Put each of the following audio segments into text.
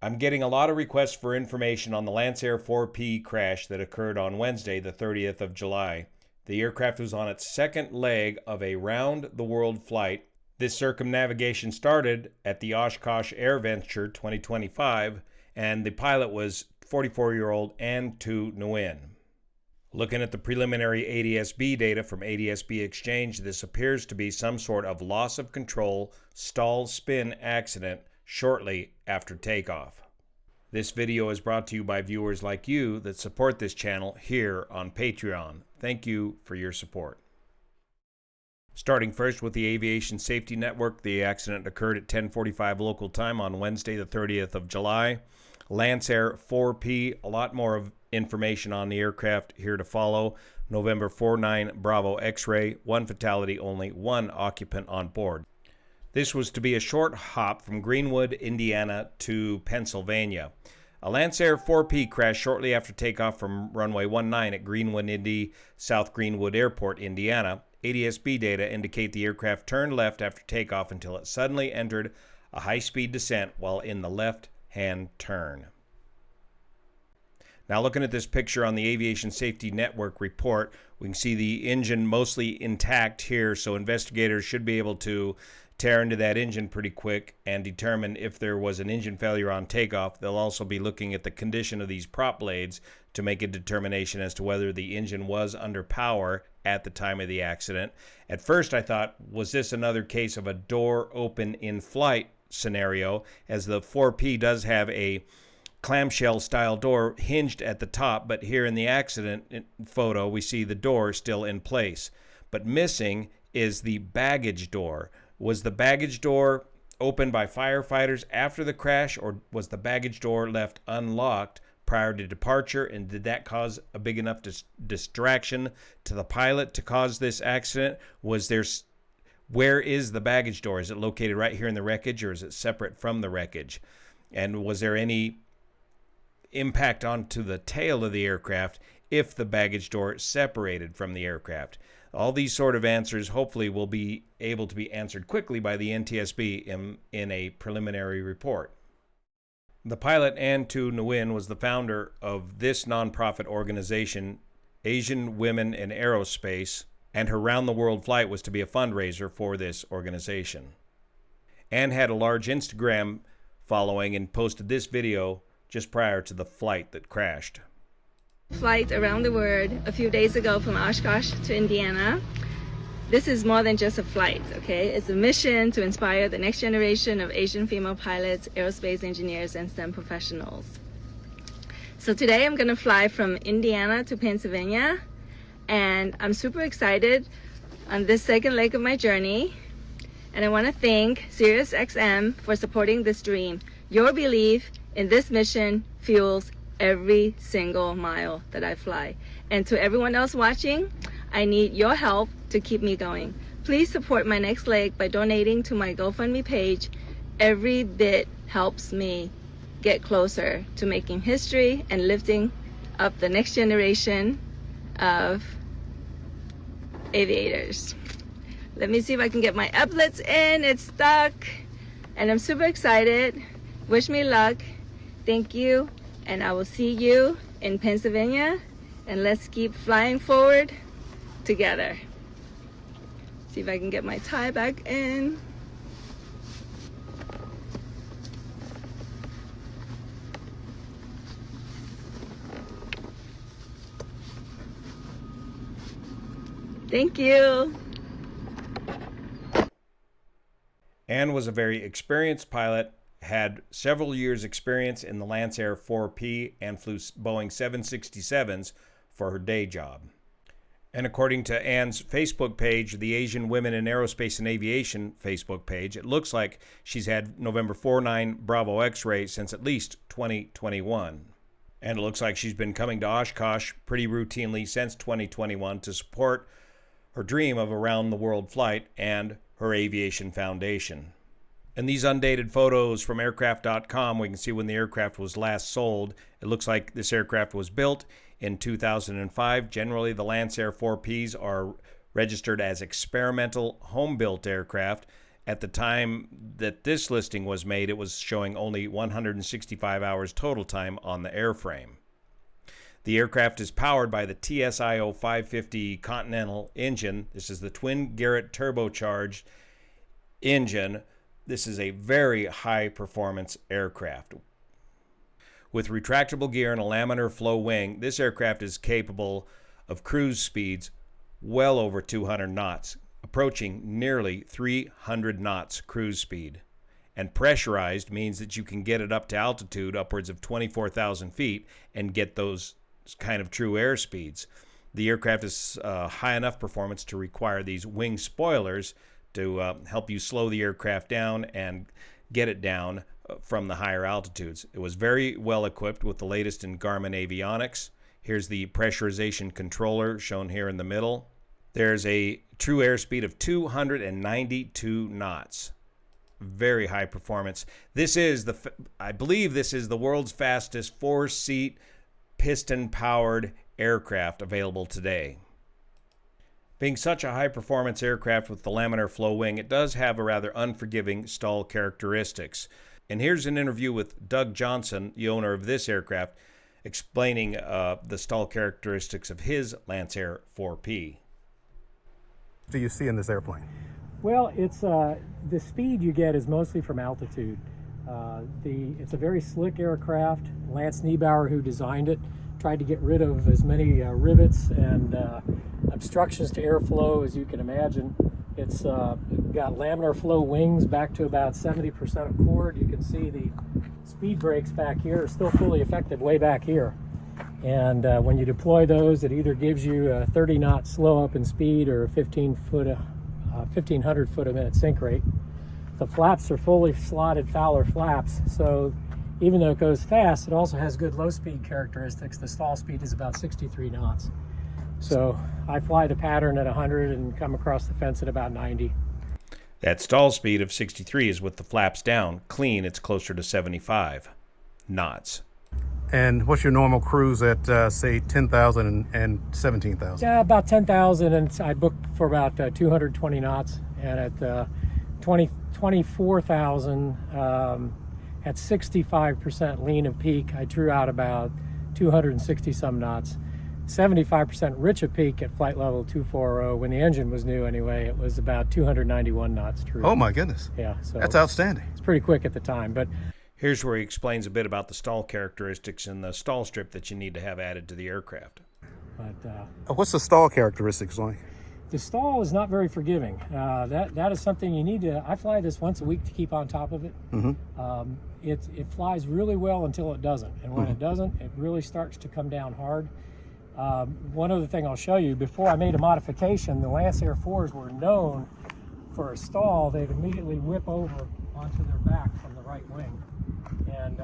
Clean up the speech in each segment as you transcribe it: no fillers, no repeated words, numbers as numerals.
I'm getting a lot of requests for information on the Lancair 4P crash that occurred on Wednesday, the 30th of July. The aircraft was on its second leg of a round-the-world flight. This circumnavigation started at the Oshkosh Air Venture 2025, and the pilot was 44-year-old N 49BX. Looking at the preliminary ADSB data from ADSB Exchange, this appears to be some sort of loss of control, stall spin accident shortly after takeoff. This video is brought to you by viewers like you that support this channel here on Patreon. Thank you for your support. Starting first with the Aviation Safety Network, the accident occurred at 10:45 local time on Wednesday, the 30th of July. Lancair 4P, a lot more of information on the aircraft here to follow. November 49 Bravo X-ray, one fatality, only one occupant on board. This was to be a short hop from Greenwood, Indiana to Pennsylvania. A Lancair 4P crashed shortly after takeoff from runway 19 at Greenwood, Indy, South Greenwood Airport, Indiana. ADSB data indicate the aircraft turned left after takeoff until it suddenly entered a high-speed descent while in the left-hand turn. Now looking at this picture on the Aviation Safety Network report, we can see the engine mostly intact here, so investigators should be able to tear into that engine pretty quick and determine if there was an engine failure on takeoff. They'll also be looking at the condition of these prop blades to make a determination as to whether the engine was under power at the time of the accident. At first I thought, was this another case of a door open in flight scenario, as the 4P does have a clamshell style door hinged at the top, but here in the accident photo we see the door still in place. But missing is the baggage door. Was the baggage door opened by firefighters after the crash, or was the baggage door left unlocked prior to departure, and did that cause a big enough distraction to the pilot to cause this accident? Where is the baggage door? Is it located right here in the wreckage, or is it separate from the wreckage? And was there any impact onto the tail of the aircraft if the baggage door separated from the aircraft? All these sort of answers hopefully will be able to be answered quickly by the NTSB in a preliminary report. The pilot N 49BX was the founder of this nonprofit organization, Asian Women in Aerospace, and her round-the-world flight was to be a fundraiser for this organization. Anne had a large Instagram following and posted this video just prior to the flight that crashed. Flight around the world a few days ago from Oshkosh to Indiana. This is more than just a flight, okay? It's a mission to inspire the next generation of Asian female pilots, aerospace engineers, and STEM professionals. So today I'm gonna fly from Indiana to Pennsylvania, and I'm super excited on this second leg of my journey. And I wanna thank SiriusXM for supporting this dream. Your belief in this mission fuels every single mile that I fly. And to everyone else watching, I need your help to keep me going. Please support my next leg by donating to my GoFundMe page. Every bit helps me get closer to making history and lifting up the next generation of aviators. Let me see if I can get my applets in. It's stuck. And I'm super excited. Wish me luck. Thank you. And I will see you in Pennsylvania, and let's keep flying forward together. See if I can get my tie back in. Thank you. Anne was a very experienced pilot, had several years experience in the Lancair 4P, and flew Boeing 767s for her day job. And according to Anne's Facebook page, the Asian Women in Aerospace and Aviation Facebook page, it looks like she's had November 49 Bravo X-ray since at least 2021. And it looks like she's been coming to Oshkosh pretty routinely since 2021 to support her dream of a round-the-world flight and her aviation foundation. In these undated photos from aircraft.com, we can see when the aircraft was last sold. It looks like this aircraft was built in 2005. Generally, the Lancair 4Ps are registered as experimental home-built aircraft. At the time that this listing was made, it was showing only 165 hours total time on the airframe. The aircraft is powered by the TSIO 550 Continental engine. This is the twin Garrett turbocharged engine. This is a very high performance aircraft. With retractable gear and a laminar flow wing, this aircraft is capable of cruise speeds well over 200 knots, approaching nearly 300 knots cruise speed. And pressurized means that you can get it up to altitude upwards of 24,000 feet and get those kind of true air speeds. The aircraft is high enough performance to require these wing spoilers to help you slow the aircraft down and get it down from the higher altitudes. It was very well equipped with the latest in Garmin avionics. Here's the pressurization controller shown here in the middle. There's a true airspeed of 292 knots. Very high performance. This is I believe this is the world's fastest 4-seat piston-powered aircraft available today. Being such a high-performance aircraft with the laminar flow wing, it does have a rather unforgiving stall characteristics. And here's an interview with Doug Johnson, the owner of this aircraft, explaining the stall characteristics of his Lancair 4P. Do you see in this airplane? Well, it's the speed you get is mostly from altitude. It's a very slick aircraft. Lance Niebauer, who designed it, tried to get rid of as many rivets and obstructions to airflow as you can imagine. It's got laminar flow wings back to about 70% of chord. You can see the speed brakes back here are still fully effective way back here. And when you deploy those, it either gives you a 30-knot slow up in speed or a 1,500 foot a minute sink rate. The flaps are fully slotted Fowler flaps, so even though it goes fast, it also has good low speed characteristics. The stall speed is about 63 knots. So I fly the pattern at 100 and come across the fence at about 90. That stall speed of 63 is with the flaps down. Clean, it's closer to 75 knots. And what's your normal cruise at, say, 10,000 and 17,000? Yeah, about 10,000, and I booked for about 220 knots. And at 24,000, at 65% lean of peak, I drew out about 260 some knots. 75% rich of peak at flight level 240. When the engine was new anyway, it was about 291 knots true. Oh my goodness. Yeah, so that's outstanding. It's pretty quick at the time. But here's where he explains a bit about the stall characteristics and the stall strip that you need to have added to the aircraft. What's the stall characteristics like? The stall is not very forgiving. That is something you need to. I fly this once a week to keep on top of it. Mm-hmm. It flies really well until it doesn't, and when it doesn't, it really starts to come down hard. One other thing I'll show you, before I made a modification, the Lancair 4s were known for a stall. They'd immediately whip over onto their back from the right wing. And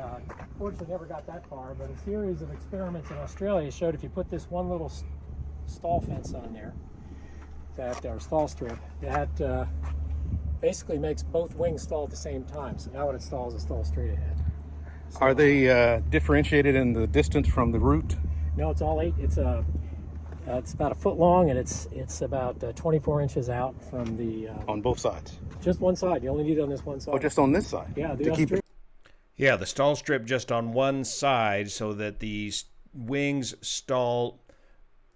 fortunately never got that far, but a series of experiments in Australia showed if you put this one little stall fence on there, or stall strip, that basically makes both wings stall at the same time. So now when it stalls straight ahead. So, are they differentiated in the distance from the root? No, it's all 8. It's about a foot long, and it's about 24 inches out from the. On both sides. Just one side. You only need it on this one side. Oh, just on this side. Yeah, to keep it. Yeah, the stall strip just on one side so that the wings stall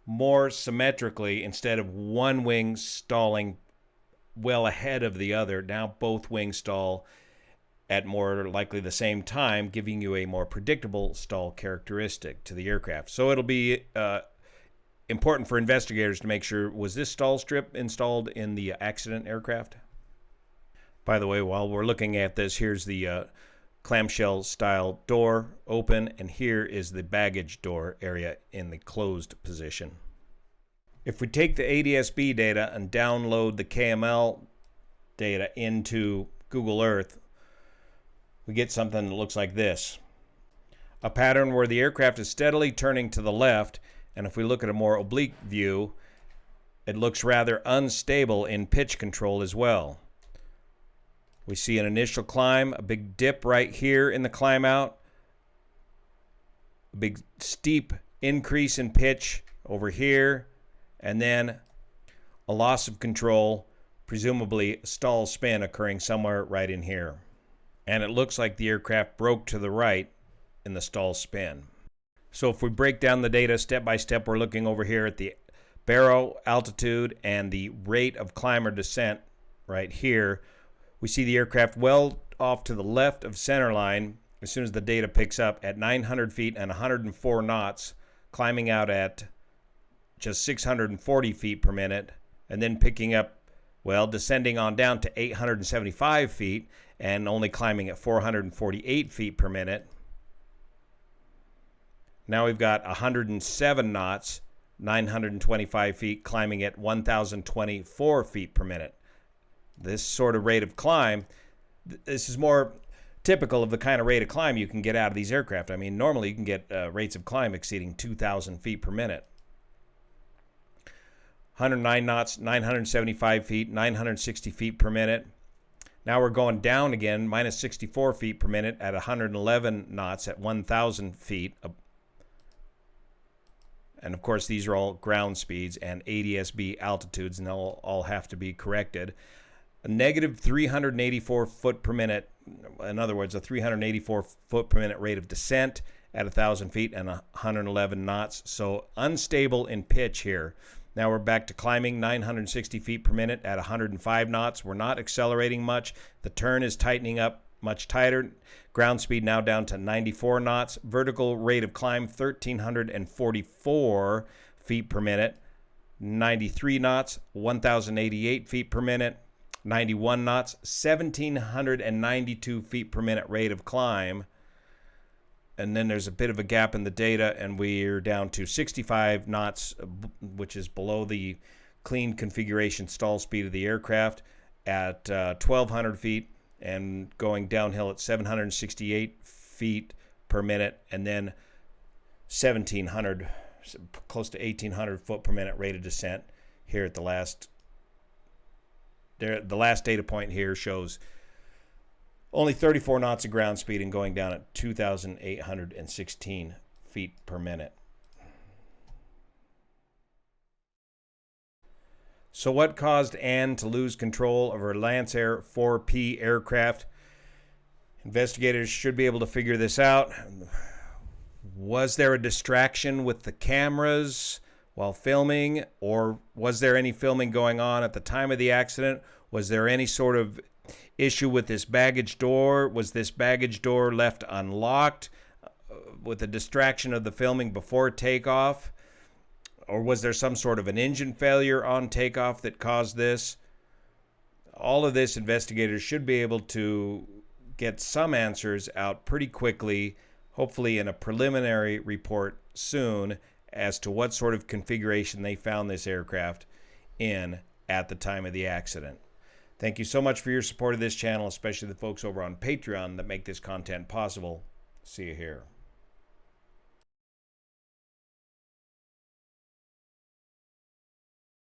more symmetrically instead of one wing stalling well ahead of the other. Now both wings stall at more likely the same time, giving you a more predictable stall characteristic to the aircraft. So it'll be important for investigators to make sure, was this stall strip installed in the accident aircraft? By the way, while we're looking at this, here's the clamshell style door open, and here is the baggage door area in the closed position. If we take the ADSB data and download the KML data into Google Earth, we get something that looks like this. A pattern where the aircraft is steadily turning to the left, and if we look at a more oblique view, it looks rather unstable in pitch control as well. We see an initial climb, a big dip right here in the climb out, a big steep increase in pitch over here, and then a loss of control presumably stall spin occurring somewhere right in here. And it looks like the aircraft broke to the right in the stall spin. So if we break down the data step by step, we're looking over here at the baro altitude and the rate of climb or descent right here. We see the aircraft well off to the left of center line as soon as the data picks up at 900 feet and 104 knots, climbing out at just 640 feet per minute, and then picking up, well, descending on down to 875 feet and only climbing at 448 feet per minute. Now we've got 107 knots, 925 feet, climbing at 1,024 feet per minute. This sort of rate of climb, this is more typical of the kind of rate of climb you can get out of these aircraft. I mean, normally you can get rates of climb exceeding 2,000 feet per minute. 109 knots, 975 feet, 960 feet per minute. Now we're going down again, minus 64 feet per minute at 111 knots at 1,000 feet. And of course, these are all ground speeds and ADSB altitudes, and they'll all have to be corrected. A negative 384 foot per minute, in other words, a 384 foot per minute rate of descent at 1,000 feet and 111 knots. So unstable in pitch here. Now we're back to climbing 960 feet per minute at 105 knots. We're not accelerating much. The turn is tightening up much tighter. Ground speed now down to 94 knots. Vertical rate of climb 1,344 feet per minute. 93 knots, 1,088 feet per minute. 91 knots, 1,792 feet per minute rate of climb. And then there's a bit of a gap in the data, and we're down to 65 knots, which is below the clean configuration stall speed of the aircraft, at 1,200 feet, and going downhill at 768 feet per minute, and then 1,700, close to 1,800 foot per minute rate of descent here at the last. The last data point here shows only 34 knots of ground speed and going down at 2,816 feet per minute. So what caused Anne to lose control of her Lancair 4P aircraft? Investigators should be able to figure this out. Was there a distraction with the cameras while filming, or was there any filming going on at the time of the accident? Was there any sort of issue with this baggage door? Was this baggage door left unlocked with a distraction of the filming before takeoff? Or was there some sort of an engine failure on takeoff that caused this? All of this, investigators should be able to get some answers out pretty quickly, hopefully in a preliminary report soon, as to what sort of configuration they found this aircraft in at the time of the accident. Thank you so much for your support of this channel, especially the folks over on Patreon that make this content possible. See you here.